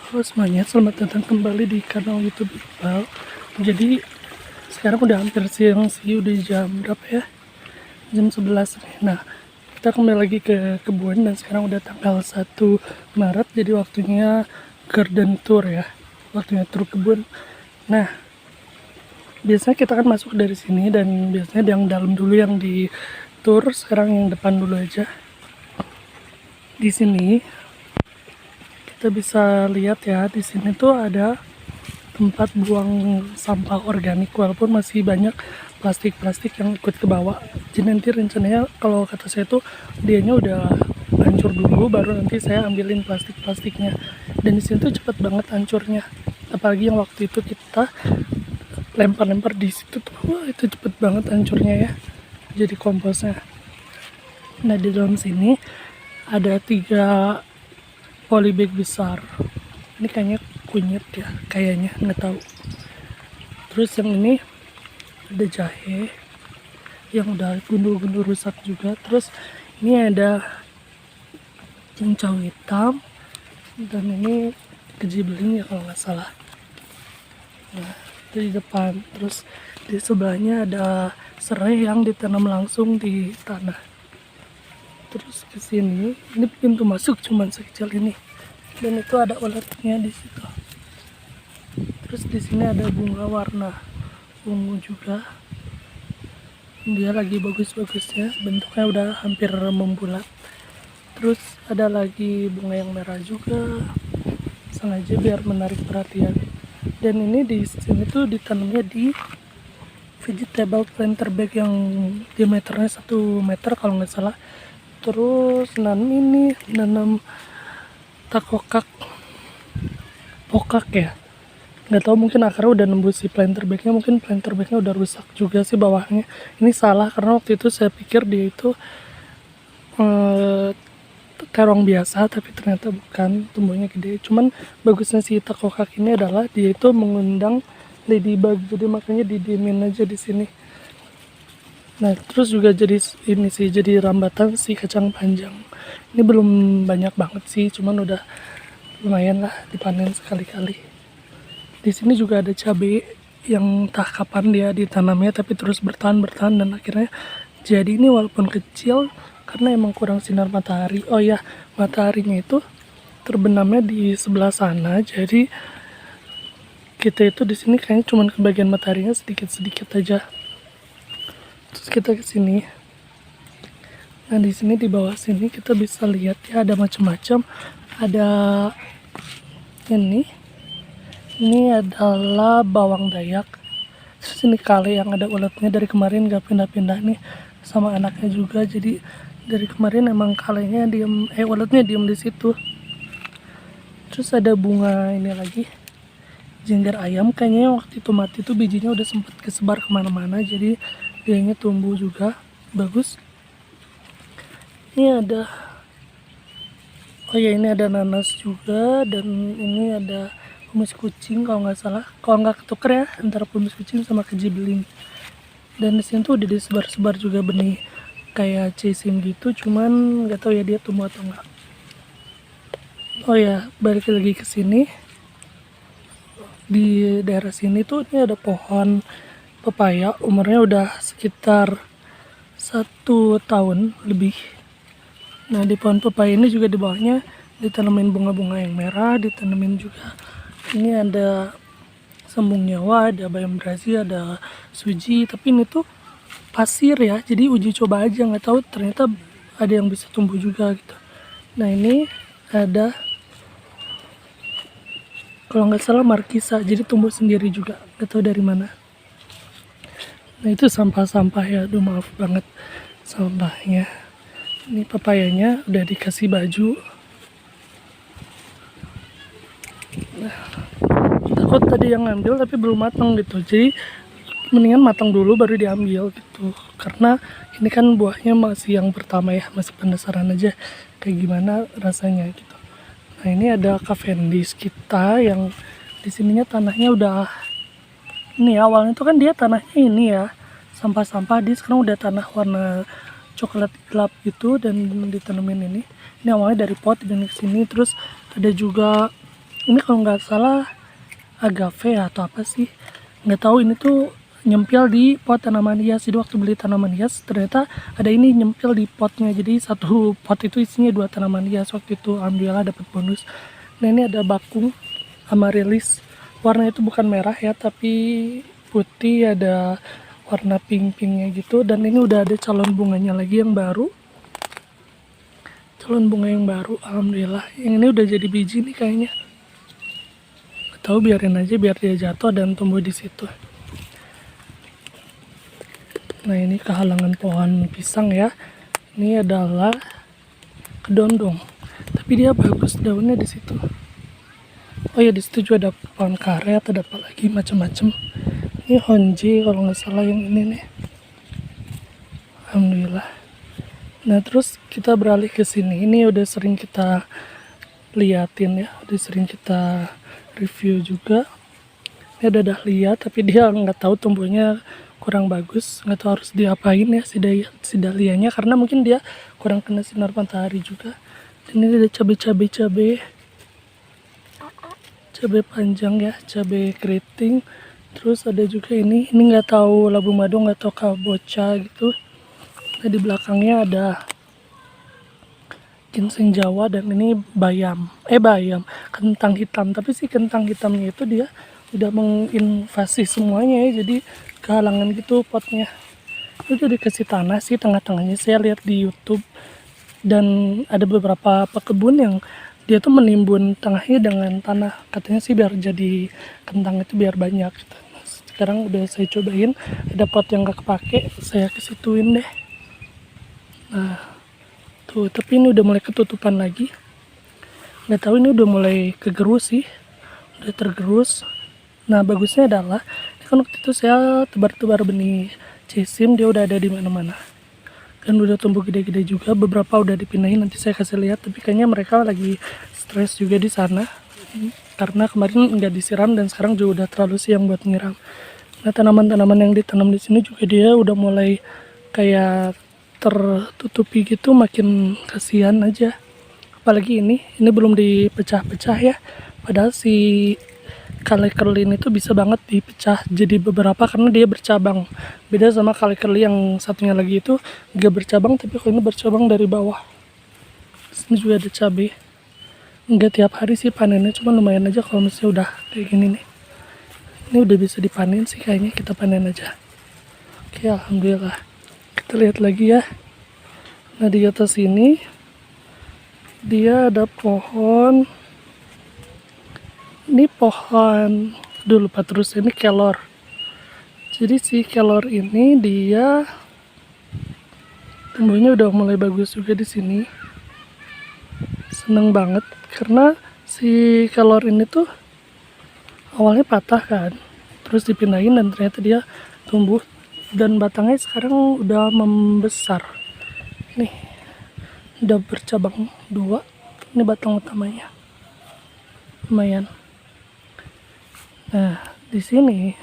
Halo semuanya, selamat datang kembali di kanal YouTube Iqbal. Jadi sekarang udah hampir siang sih, udah jam berapa ya? Jam 11 nih. Nah, kita kembali lagi ke kebun dan sekarang udah tanggal 1 Maret, jadi waktunya garden tour ya. Waktunya tur kebun. Nah, biasanya kita kan masuk dari sini dan biasanya yang dalam dulu yang di tour, sekarang yang depan dulu aja. Di sini kita bisa lihat ya, di sini tuh ada tempat buang sampah organik, walaupun masih banyak plastik-plastik yang ikut ke bawah. Jadi nanti rencananya kalau kata saya tuh dianya udah hancur dulu, baru nanti saya ambilin plastik-plastiknya. Dan di sini tuh cepet banget hancurnya, apalagi yang waktu itu kita lempar-lempar di situ tuh, wah itu cepet banget hancurnya ya, jadi komposnya. Nah, di dalam sini ada 3 polybag besar. Ini kayaknya kunyit ya, kayaknya nggak tahu. Terus yang ini ada jahe yang udah gundul-gundul rusak juga. Terus ini ada cincau hitam dan ini keji beling ya kalau nggak salah. Nah, itu di depan. Terus di sebelahnya ada serai yang ditanam langsung di tanah. Terus ke sini, ini pintu masuk cuman sekecil ini. Dan itu ada ulatnya di situ. Terus di sini ada bunga warna ungu juga. Dia lagi bagus-bagusnya, bentuknya udah hampir membulat. Terus ada lagi bunga yang merah juga, sengaja biar menarik perhatian. Dan ini di sini tuh ditanamnya di vegetable planter bag yang diameternya 1 meter kalau nggak salah. Terus nanam takokak pokak ya, nggak tahu, mungkin akarnya udah nembus si planter bagnya, mungkin planter bagnya udah rusak juga sih bawahnya. Ini salah karena waktu itu saya pikir dia itu terong biasa, tapi ternyata bukan, tumbuhnya gede. Cuman bagusnya si takokak ini adalah dia itu mengundang ladybug, jadi makanya didiemin aja di sini. Nah, terus juga jadi ini sih, jadi rambatan si kacang panjang. Ini belum banyak banget sih, cuman udah lumayan lah dipanen sekali-kali. Di sini juga ada cabai yang entah kapan dia ditanamnya, tapi terus bertahan dan akhirnya jadi ini walaupun kecil karena emang kurang sinar matahari. Oh ya, mataharinya itu terbenamnya di sebelah sana, jadi kita itu di sini kayaknya cuman kebagian mataharinya sedikit-sedikit aja. Terus kita ke sini. Nah, di sini di bawah sini kita bisa lihat ya ada macam-macam. Ada ini. Ini adalah bawang dayak. Terus ini kale yang ada ulatnya, dari kemarin gak pindah-pindah nih sama anaknya juga. Jadi dari kemarin emang kalenya ulatnya diem di situ. Terus ada bunga ini lagi, jengger ayam. Kayaknya waktu itu mati tuh bijinya udah sempet kesebar kemana-mana, jadi dianya tumbuh juga bagus. Ini ada, oh ya, ini ada nanas juga, dan ini ada kumis kucing kalau nggak salah, kalau nggak ketuker ya antara kumis kucing sama keji beling. Dan di sini tuh udah disebar-sebar juga benih kayak cessim gitu, cuman nggak tahu ya dia tumbuh atau enggak. Oh ya, balik lagi ke sini. Di daerah sini tuh ini ada pohon pepaya, umurnya udah sekitar 1 tahun lebih. Nah, di pohon pepaya ini juga di bawahnya ditanamin bunga-bunga yang merah, ditanamin juga ini ada sembung nyawa, ada bayam Brazil, ada suji. Tapi ini tuh pasir ya, jadi uji coba aja, nggak tahu ternyata ada yang bisa tumbuh juga gitu. Nah, ini ada, kalau nggak salah markisa, jadi tumbuh sendiri juga, nggak tahu dari mana. Nah, itu sampah-sampah ya, aduh maaf banget sampahnya. Ini papayanya udah dikasih baju. Nah, takut tadi yang ngambil tapi belum matang gitu, jadi mendingan matang dulu baru diambil gitu, karena ini kan buahnya masih yang pertama ya, masih penasaran aja kayak gimana rasanya gitu. Nah, ini ada Cavendish kita yang di sininya tanahnya udah, ini awalnya tuh kan dia tanahnya ini ya sampah-sampah, dia sekarang udah tanah warna coklat gelap gitu dan ditanemin ini. Ini awalnya dari pot dan ke sini. Terus ada juga Ini kalau nggak salah agave atau apa sih, nggak tahu. Ini tuh nyempil di pot tanaman hias. Jadi waktu beli tanaman hias ternyata ada ini nyempil di potnya, jadi satu pot itu isinya 2 tanaman hias. Waktu itu alhamdulillah dapat bonus. Nah ini ada bakung amaryllis, warnanya itu bukan merah ya tapi putih, ada warna pink-pinknya gitu. Dan ini udah ada calon bunganya lagi yang baru, calon bunga yang baru alhamdulillah. Yang ini udah jadi biji nih kayaknya, nggak tahu, biarin aja biar dia jatuh dan tumbuh di situ. Nah ini kehalangan pohon pisang ya, ini adalah kedondong tapi dia bagus daunnya di situ. Oh ya, di situ juga ada pohon karet, ada apa lagi macam-macam. Ini honji kalau nggak salah yang ini nih, alhamdulillah. Nah terus kita beralih ke sini, ini udah sering kita liatin ya, udah sering kita review juga. Ini ada dahlia tapi dia nggak tahu tumbuhnya kurang bagus, nggak tahu harus diapain ya si dahlianya, karena mungkin dia kurang kena sinar matahari juga. Dan ini ada cabai panjang ya, cabai keriting. Terus ada juga ini nggak tahu labu madu, nggak tahu kabocha gitu. Nah di belakangnya ada ginseng Jawa, dan ini bayam, kentang hitam. Tapi si kentang hitamnya itu dia udah menginvasi semuanya ya, jadi kehalangan gitu potnya. Itu udah dikasih tanah sih tengah-tengahnya, saya lihat di YouTube. Dan ada beberapa pekebun yang dia tuh menimbun tengahnya dengan tanah, katanya sih biar jadi kentang itu biar banyak gitu. Nah, sekarang udah saya cobain, ada pot yang gak kepake, saya kesituin deh. Nah tuh, tapi ini udah mulai ketutupan lagi, nggak tahu ini udah mulai kegerus sih, udah tergerus. Nah bagusnya adalah kan waktu itu saya tebar-tebar benih cisim, dia udah ada di mana-mana dan udah tumbuh gede-gede juga. Beberapa udah dipindahin, nanti saya kasih lihat. Tapi kayaknya mereka lagi stres juga di sana karena kemarin nggak disiram dan sekarang juga udah terlalu siang buat nyiram. Nah tanaman-tanaman yang ditanam di sini juga dia udah mulai kayak tertutupi gitu, makin kasihan aja. Apalagi ini belum dipecah-pecah ya, padahal si kale kerlin itu bisa banget dipecah jadi beberapa karena dia bercabang. Beda sama kale kerlin yang satunya lagi itu gak bercabang, tapi kalau ini bercabang dari bawah. Sini juga ada cabai, nggak tiap hari sih panennya, cuma lumayan aja kalau misalnya udah kayak gini nih. Ini udah bisa dipanen sih kayaknya, kita panen aja. Oke alhamdulillah. Kita lihat lagi ya. Nah di atas ini dia ada pohon, ini pohon dulu lupa, terus ini kelor. Jadi si kelor ini dia tumbuhnya udah mulai bagus juga di sini. Seneng banget karena si kelor ini tuh awalnya patah kan, terus dipindahin dan ternyata dia tumbuh dan batangnya sekarang udah membesar. Nih udah bercabang 2. Ini batang utamanya lumayan. Nah di sini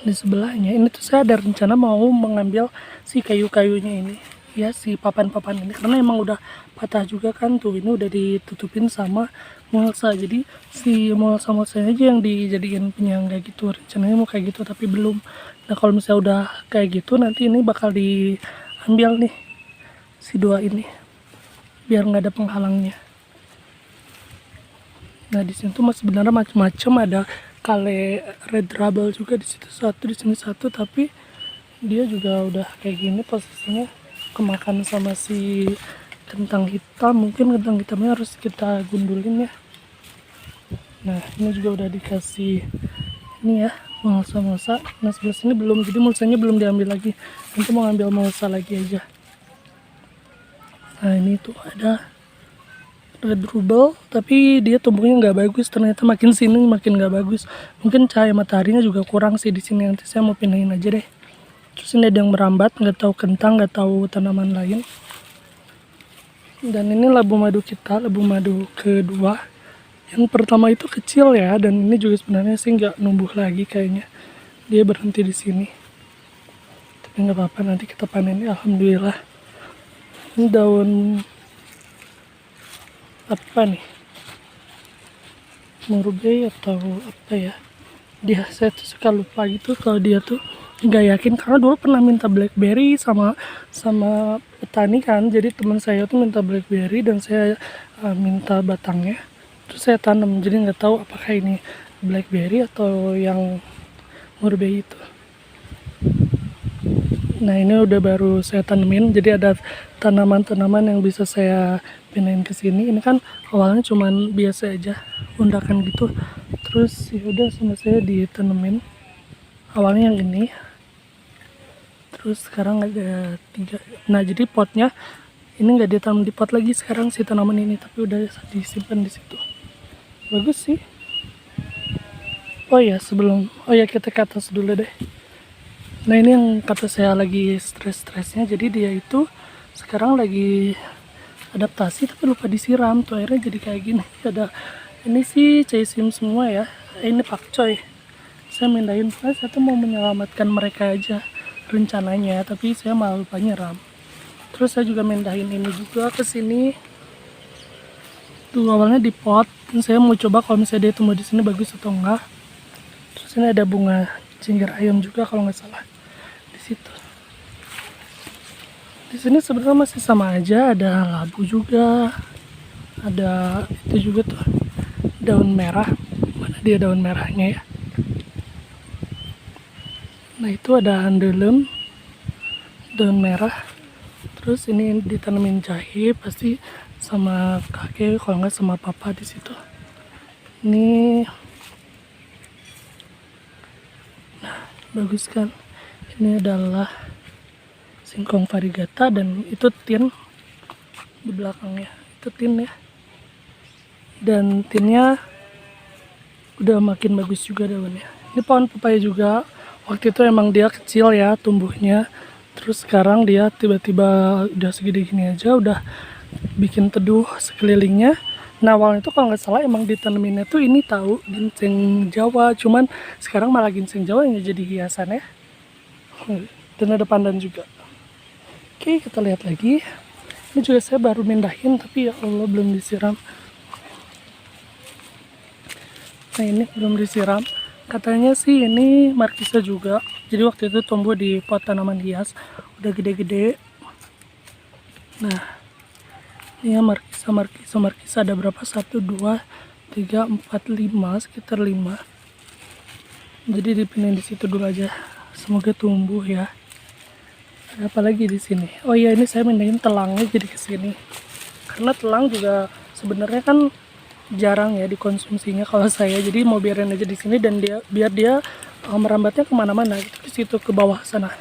di sebelahnya ini tuh saya ada rencana mau mengambil si kayu-kayunya ini ya, si papan-papan ini, karena emang udah patah juga kan tuh. Ini udah ditutupin sama mulsa, jadi si mulsa-mulsanya aja yang dijadiin penyangga gitu. Rencananya mau kayak gitu tapi belum. Nah kalau misalnya udah kayak gitu nanti ini bakal diambil nih si 2 ini biar nggak ada penghalangnya. Nah di sini tuh masih sebenarnya macam-macam, ada kale red rubble juga di situ satu, di sini satu, tapi dia juga udah kayak gini posisinya, kemakan sama si kentang hitam. Mungkin kentang hitamnya harus kita gundulin ya. Nah ini juga udah dikasih ini ya mulsa. Nah sebelah sini belum, jadi mulsanya belum diambil lagi, nanti mau ngambil mulsa lagi aja. Nah ini tuh ada red rubble tapi dia tumbuhnya nggak bagus, ternyata makin sini makin nggak bagus. Mungkin cahaya mataharinya juga kurang sih di sini, nanti saya mau pindahin aja deh. Terus ini ada yang merambat, nggak tahu kentang, nggak tahu tanaman lain. Dan ini labu madu kita, labu madu kedua. Yang pertama itu kecil ya, dan ini juga sebenarnya sih nggak numbuh lagi kayaknya, dia berhenti di sini. Tapi nggak apa-apa, nanti kita panen ya, alhamdulillah. Ini daun apa nih? murbei atau apa ya, saya tuh suka lupa gitu kalau dia tuh nggak yakin, karena dulu pernah minta blackberry sama petani kan. Jadi teman saya tuh minta blackberry dan saya minta batangnya, terus saya tanam. Jadi nggak tahu apakah ini blackberry atau yang murbei itu. Nah ini udah baru saya tanemin, jadi ada tanaman-tanaman yang bisa saya pindahin ke sini. Ini kan awalnya cuman biasa aja, undakan gitu. Terus ya udah sama saya ditanemin. Awalnya yang ini. Terus sekarang ada 3. Nah jadi potnya ini nggak ditanam di pot lagi sekarang si tanaman ini, tapi udah disimpan di situ. Bagus sih. Oh ya kita ke atas dulu deh. Nah ini yang kata saya lagi stres-stresnya, jadi dia itu sekarang lagi adaptasi tapi lupa disiram tuh, airnya jadi kayak gini. Ada ini sih caisim semua ya, ini pakcoy. Saya mindahin, saya tuh mau menyelamatkan mereka aja rencananya, tapi saya malah lupa nyiram. Terus saya juga mindahin ini juga ke sini. Tuh awalnya di pot, dan saya mau coba kalau misalnya dia tumbuh di sini bagus atau enggak. Terus ini ada bunga jinggir ayam juga kalau nggak salah di situ. Di sini sebenarnya masih sama aja, ada labu juga, ada itu juga tuh daun merah. Mana dia daun merahnya ya? Nah itu ada andelem, daun merah. Terus ini ditanemin jahe pasti sama kakek, kalau nggak sama papa di situ. Ini bagus kan. Ini adalah singkong variegata dan itu tin di belakangnya, itu tin ya. Dan tinnya udah makin bagus juga daunnya. Ini pohon pepaya juga, waktu itu emang dia kecil ya tumbuhnya, terus sekarang dia tiba-tiba udah segede gini aja, udah bikin teduh sekelilingnya. Nah awalnya itu kalau nggak salah emang ditaneminnya tuh ini tahu ginseng Jawa, cuman sekarang malah ginseng Jawa yang jadi hiasan ya. Dan ada pandan juga. Oke, kita lihat lagi. Ini juga saya baru mindahin, tapi ya Allah belum disiram. Nah ini belum disiram. Katanya sih ini markisa juga. Jadi waktu itu tumbuh di pot tanaman hias, udah gede-gede. Nah, ini ya markisa ada berapa? 1, 2, 3, 4, 5, sekitar 5. Jadi dipindahin di situ dulu aja. Semoga tumbuh ya. Ada apa lagi di sini? Oh iya, ini saya mindahin telangnya jadi ke sini. Karena telang juga sebenarnya kan jarang ya dikonsumsinya kalau saya. Jadi mau biarin aja di sini dan biar dia merambatnya kemana-mana gitu, ke situ ke bawah sana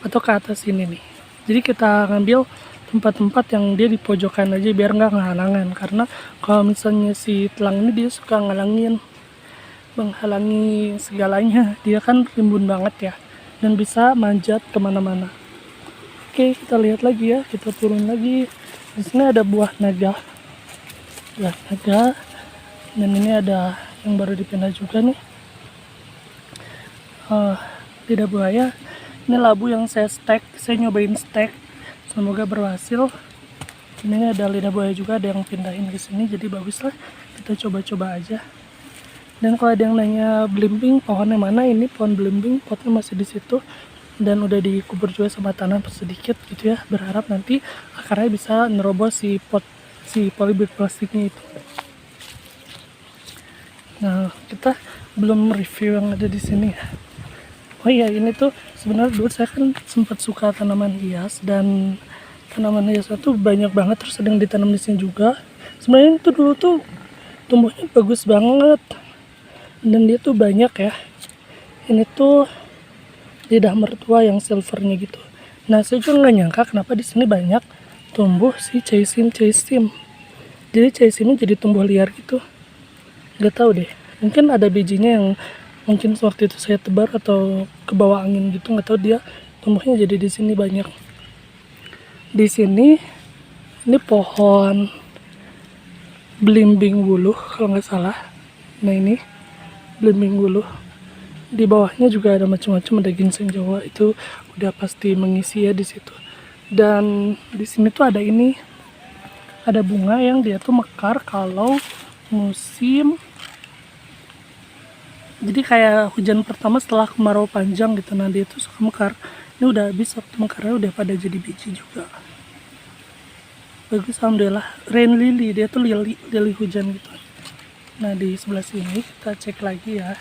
atau ke atas ini nih. Jadi kita ngambil tempat-tempat yang dia di pojokan aja biar nggak ngehalangan. Karena kalau misalnya si telang ini dia suka menghalangi segalanya. Dia kan rimbun banget ya dan bisa manjat kemana-mana. Oke, kita lihat lagi ya, kita turun lagi. Di sini ada buah naga, dan ini ada yang baru dipindah juga nih, lidah buaya. Ini labu yang saya nyobain stek, semoga berhasil. Ini ada lidah buaya juga, ada yang pindahin ke sini, jadi bagus lah, kita coba-coba aja. Dan kalau ada yang nanya belimbing pohonnya mana, ini pohon belimbing, potnya masih di situ dan udah dikubur juga sama tanah sedikit gitu ya. Berharap nanti akarnya bisa nerobos si polybag plastiknya itu. Nah, kita belum review yang ada di sini ya. Oh iya, ini tuh sebenarnya dulu saya kan sempat suka tanaman hias, dan tanaman hias itu banyak banget, terus ada yang ditanam di sini juga. Sebenarnya itu dulu tuh tumbuhnya bagus banget. Dan dia tuh banyak ya. Ini tuh lidah mertua yang silvernya gitu. Nah saya juga nggak nyangka kenapa di sini banyak tumbuh si caisim. Jadi caisimnya jadi tumbuh liar gitu. Nggak tahu deh. Mungkin ada bijinya yang mungkin waktu itu saya tebar atau kebawa angin gitu. Nggak tahu, dia tumbuhnya jadi di sini banyak. Di sini ini pohon belimbing wuluh kalau nggak salah. Nah ini belimbing wuluh. Di bawahnya juga ada macam-macam, ada ginseng Jawa, itu udah pasti mengisi ya di situ. Dan di sini tuh ada bunga yang dia tuh mekar kalau musim, jadi kayak hujan pertama setelah kemarau panjang gitu. Nah dia tuh suka mekar. Ini udah habis, waktu mekarnya udah pada jadi biji juga. Bagus, alhamdulillah. Rain lily, dia tuh lili hujan gitu. Nah di sebelah sini kita cek lagi ya.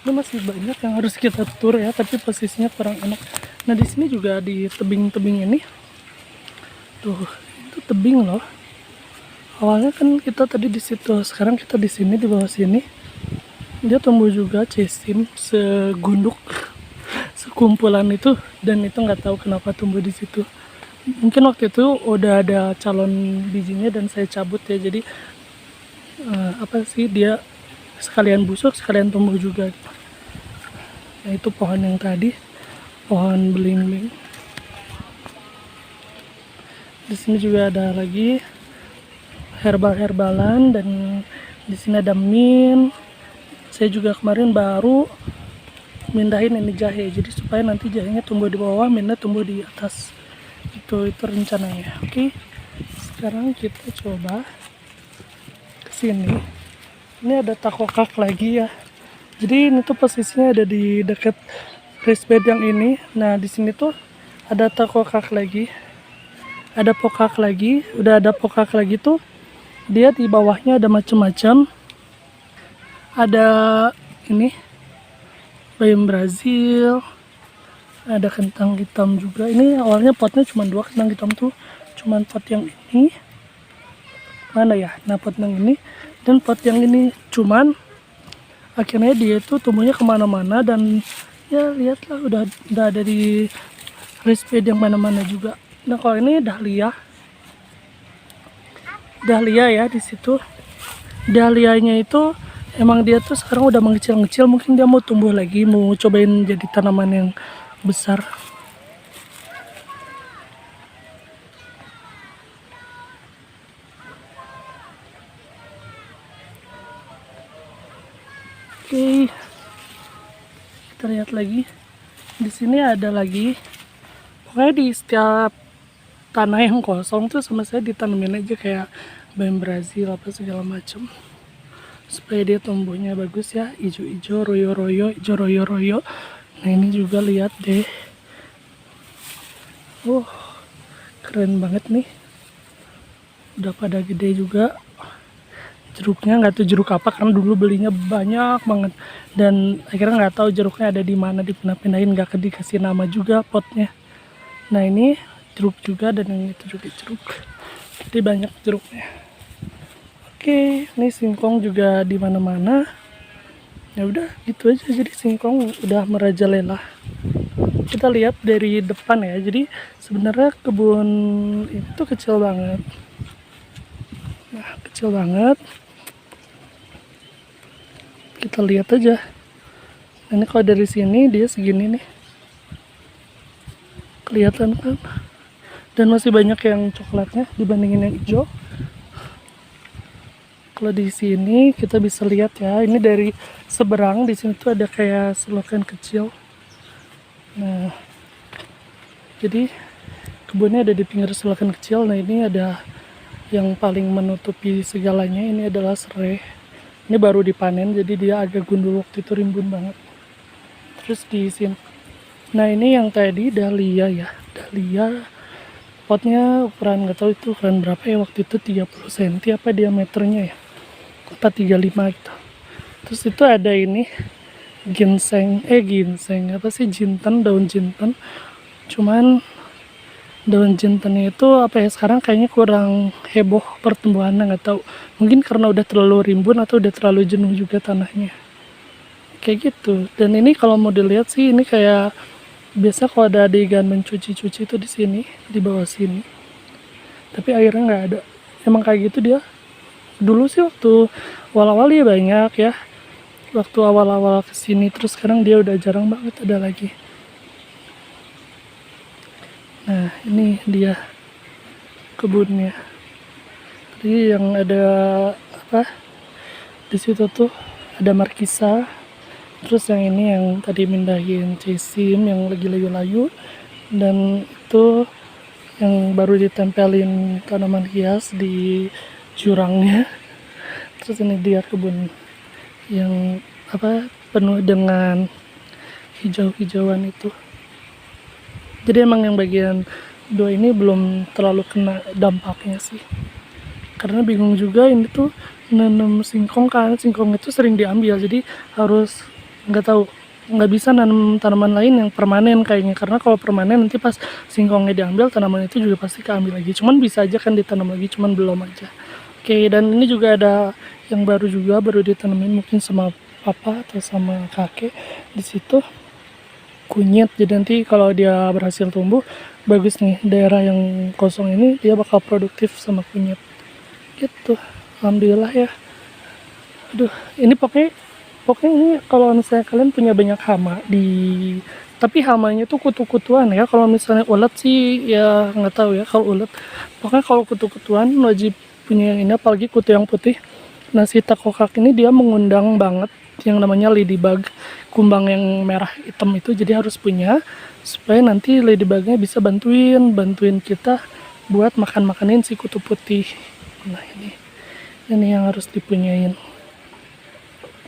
Ini masih banyak yang harus kita tur ya, tapi posisinya kurang enak. Nah di sini juga di tebing-tebing ini, tuh itu tebing loh. Awalnya kan kita tadi di situ, sekarang kita di sini, di bawah sini. Dia tumbuh juga cesim segunduk, sekumpulan itu, dan itu nggak tahu kenapa tumbuh di situ. Mungkin waktu itu udah ada calon bijinya dan saya cabut ya, jadi apa sih, dia sekalian busuk sekalian tumbuh juga. Nah itu pohon yang tadi, pohon belimbing. Di sini juga ada lagi herbal-herbalan, dan di sini ada mint. Saya juga kemarin baru mindahin ini jahe, jadi supaya nanti jahenya tumbuh di bawah, mintnya tumbuh di atas. Itu rencananya. Oke, sekarang kita coba ke sini. Ini ada takokak lagi ya. Jadi ini tuh posisinya ada di dekat raised bed yang ini. Nah di sini tuh ada takokak lagi, ada pokak lagi, udah ada pokak lagi tuh. Dia di bawahnya ada macam-macam. Ada ini bayam Brazil, ada kentang hitam juga. Ini awalnya potnya cuma 2 kentang hitam tuh, cuman pot yang ini mana ya, nah pot yang ini dan pot yang ini. Cuman akhirnya dia itu tumbuhnya kemana-mana, dan ya lihatlah udah ada di raised bed yang mana-mana juga. Nah kalau ini dahlia ya di situ. Dahlianya itu emang dia tuh sekarang udah mengecil-ngecil, mungkin dia mau tumbuh lagi, mau cobain jadi tanaman yang besar. Oke, kita lihat lagi. Di sini ada lagi. Pokoknya di setiap tanah yang kosong tuh sama saya ditanamin aja kayak bayam Brazil apa segala macam, supaya dia tumbuhnya bagus ya, hijau-hijau, royo-royo, hijau royo-royo. Nah ini juga lihat deh, keren banget nih, udah pada gede juga. Jeruknya nggak tahu jeruk apa, karena dulu belinya banyak banget, dan akhirnya nggak tahu jeruknya ada di mana, dipindah-pindahin, nggak dikasih nama juga potnya. Nah ini jeruk juga, dan yang itu juga jeruk, jadi banyak jeruknya. Oke, ini singkong juga di mana-mana. Ya udah gitu aja, jadi singkong udah merajalela. Kita lihat dari depan ya, jadi sebenarnya kebun itu kecil banget. Nah kecil banget, kita lihat aja. Ini kalau dari sini dia segini nih, kelihatan kan, dan masih banyak yang coklatnya dibandingin yang hijau. Kalau di sini kita bisa lihat ya, ini dari seberang, di sini tuh ada kayak selokan kecil. Nah jadi kebunnya ada di pinggir selokan kecil. Nah ini ada yang paling menutupi segalanya, ini adalah serai. Ini baru dipanen, jadi dia agak gundul, waktu itu rimbun banget. Terus di sini, nah ini yang tadi dahlia ya, dahlia potnya ukuran nggak tahu itu ukuran berapa ya, waktu itu 30 cm apa diameternya ya, apa 35 gitu. Terus itu ada ini ginseng apa sih, jinten, daun jinten. Cuman daun jintennya itu apa ya, sekarang kayaknya kurang heboh pertumbuhannya, nggak tahu, mungkin karena udah terlalu rimbun atau udah terlalu jenuh juga tanahnya, kayak gitu. Dan ini kalau mau dilihat sih, ini kayak biasa kalau ada adegan mencuci-cuci itu di sini, di bawah sini, tapi airnya nggak ada. Emang kayak gitu dia dulu sih, waktu awal-awal ya banyak ya, waktu awal-awal kesini. Terus sekarang dia udah jarang banget ada lagi. Nah ini dia kebunnya. Jadi yang ada apa di situ tuh ada markisa. Terus yang ini yang tadi mindahin cesim yang lagi layu-layu, dan itu yang baru ditempelin tanaman hias di jurangnya. Terus ini dia kebun yang penuh dengan hijau-hijauan itu. Jadi emang yang bagian 2 ini belum terlalu kena dampaknya sih, karena bingung juga ini tuh nanam singkong kan. Singkong itu sering diambil, jadi harus nggak bisa nanam tanaman lain yang permanen kayaknya, karena kalau permanen nanti pas singkongnya diambil tanaman itu juga pasti keambil lagi. Cuman bisa aja kan ditanam lagi, cuman belum aja. Oke, dan ini juga ada yang baru juga, baru ditanamin mungkin sama papa atau sama kakek di situ, kunyit. Jadi nanti kalau dia berhasil tumbuh bagus nih, daerah yang kosong ini dia bakal produktif sama kunyit gitu. Alhamdulillah ya. Aduh, ini pokoknya ini kalau misalnya kalian punya banyak hama tapi hamanya tuh kutu-kutuan ya. Kalau misalnya ulet sih ya nggak tahu ya kalau ulet. Pokoknya kalau kutu-kutuan wajib punya yang ini, apalagi kutu yang putih. Nah, si takokak ini dia mengundang banget yang namanya ladybug, kumbang yang merah hitam itu. Jadi harus punya supaya nanti ladybugnya bisa bantuin kita buat makan-makanin si kutu putih. Nah, ini yang harus dipunyain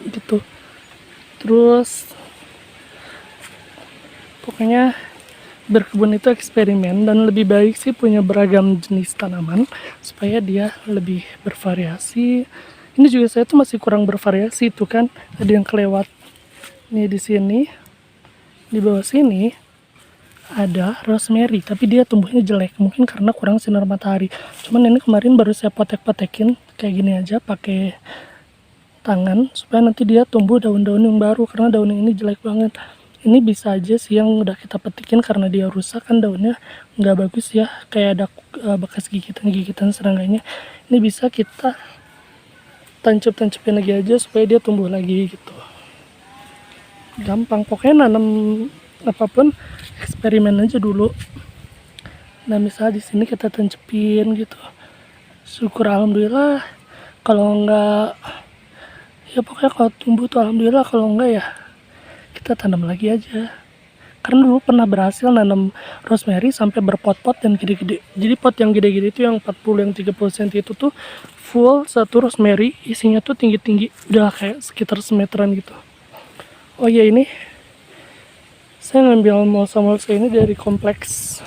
gitu. Terus pokoknya berkebun itu eksperimen, dan lebih baik sih punya beragam jenis tanaman supaya dia lebih bervariasi. Ini juga saya tuh masih kurang bervariasi tuh kan, ada yang kelewat nih. Di sini di bawah sini ada rosemary, tapi dia tumbuhnya jelek, mungkin karena kurang sinar matahari. Cuman ini kemarin baru saya potek-potekin kayak gini aja pakai tangan supaya nanti dia tumbuh daun-daun yang baru, karena daun ini jelek banget. Ini bisa aja sih yang udah kita petikin karena dia rusak kan, daunnya nggak bagus ya, kayak ada bekas gigitan serangganya. Ini bisa kita tancap-tancapin lagi aja supaya dia tumbuh lagi gitu. Gampang, pokoknya nanam apapun eksperimen aja dulu. Nah, misalnya di sini kita tancepin gitu, syukur alhamdulillah. Kalau enggak ya pokoknya kalau tumbuh tuh alhamdulillah, kalau enggak ya kita tanam lagi aja. Karena dulu pernah berhasil nanam rosemary sampai berpot-pot dan gede-gede. Jadi pot yang gede-gede itu yang 40 yang 30 cm itu tuh full satu rosemary, isinya tuh tinggi-tinggi, udah kayak sekitar semeteran gitu. Oh iya, ini saya ngambil mulsa ini dari kompleks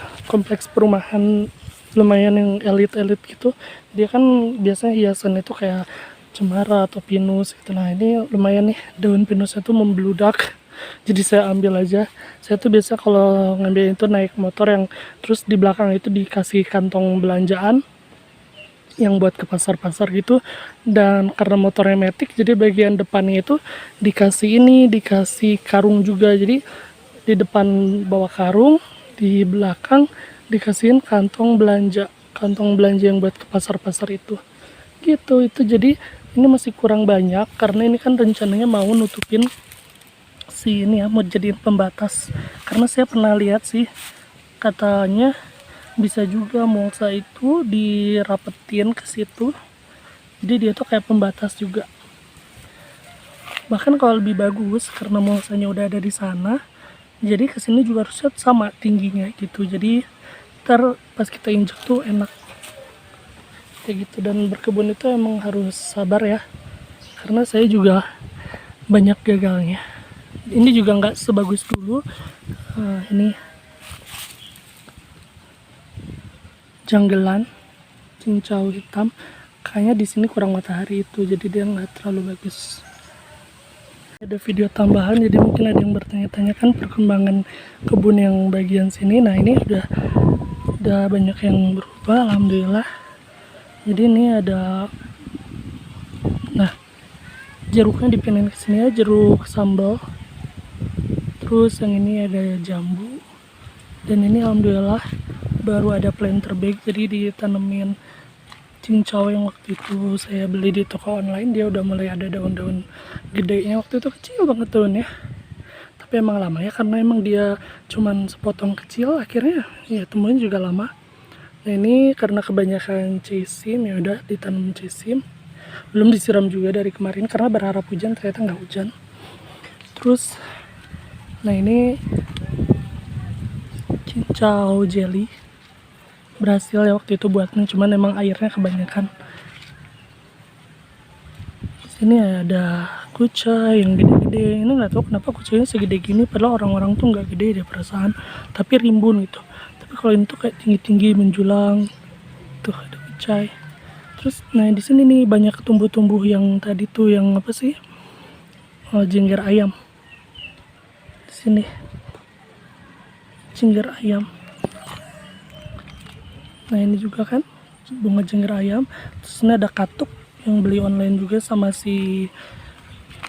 perumahan lumayan yang elit-elit gitu. Dia kan biasanya hiasan itu kayak cemara atau pinus gitu. Nah, ini lumayan nih, daun pinusnya tuh membludak, jadi saya ambil aja. Saya tuh biasa kalau ngambil itu naik motor yang terus di belakang itu dikasih kantong belanjaan yang buat ke pasar-pasar gitu. Dan karena motornya matic, jadi bagian depannya itu dikasih karung juga. Jadi di depan bawa karung, di belakang dikasihin kantong belanja yang buat ke pasar-pasar itu gitu. Itu jadi ini masih kurang banyak karena ini kan rencananya mau nutupin si ini ya, mau jadiin pembatas. Karena saya pernah lihat sih, katanya bisa juga mulsa itu dirapetin ke situ, jadi dia tuh kayak pembatas juga. Bahkan kalau lebih bagus karena mulsanya udah ada di sana, jadi kesini juga harusnya sama tingginya gitu. Jadi ntar pas kita injek tuh enak kayak gitu. Dan berkebun itu emang harus sabar ya, karena saya juga banyak gagalnya. Ini juga nggak sebagus dulu. Ini janggelan cincau hitam, kayaknya di sini kurang matahari itu, jadi dia nggak terlalu bagus. Ada video tambahan, jadi mungkin ada yang bertanya-tanya kan perkembangan kebun yang bagian sini. Nah, ini udah banyak yang berubah alhamdulillah. Jadi ini ada, nah, jeruknya dipindahin ke sini ya, jeruk sambal. Terus yang ini ada jambu, dan ini alhamdulillah baru ada planter bag, jadi ditanemin cincau yang waktu itu saya beli di toko online. Dia udah mulai ada daun-daun gedenya, waktu itu kecil banget daunnya, tapi emang lama ya karena emang dia cuman sepotong kecil, akhirnya ya tumbuhnya juga lama. Nah, ini karena kebanyakan cesim ya udah ditanam cesim, belum disiram juga dari kemarin karena berharap hujan, ternyata nggak hujan. Terus nah, ini cincau jelly berhasil ya waktu itu buatnya, cuman emang airnya kebanyakan. Sini ada kucai yang gede-gede. Ini nggak tahu kenapa kucainya segede gini, padahal orang-orang tuh nggak gede deh perasaan, tapi rimbun gitu. Tapi kalau ini tuh kayak tinggi-tinggi menjulang. Tuh ada kucai. Terus nah di sini nih banyak tumbuh-tumbuh yang tadi tuh yang apa sih? Oh, jengger ayam. Di sini jengger ayam. Nah ini juga kan bunga jengger ayam. Terus ini ada katuk yang beli online juga sama si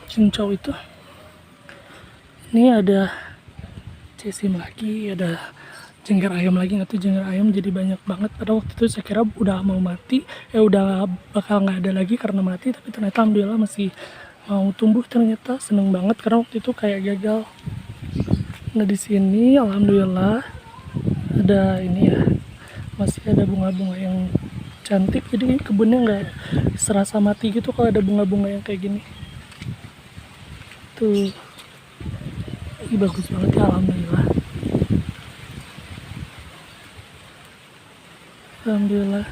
cincau itu. Ini ada cesim lagi, ada jengger ayam lagi, nggak tuh jengger ayam jadi banyak banget. Pada waktu itu saya kira udah mau mati, udah bakal nggak ada lagi karena mati, tapi ternyata alhamdulillah masih mau tumbuh. Ternyata seneng banget karena waktu itu kayak gagal. Nah di sini alhamdulillah ada ini ya, masih ada bunga-bunga yang cantik, jadi kebunnya nggak serasa mati gitu kalau ada bunga-bunga yang kayak gini tuh. Ih, bagus banget ya, alhamdulillah. Alhamdulillah.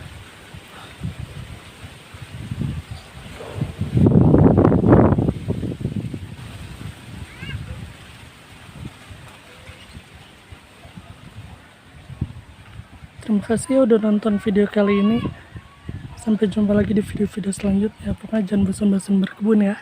Terima kasih ya udah nonton video kali ini. Sampai jumpa lagi di video-video selanjutnya. Pokoknya jangan bosan-bosan berkebun ya.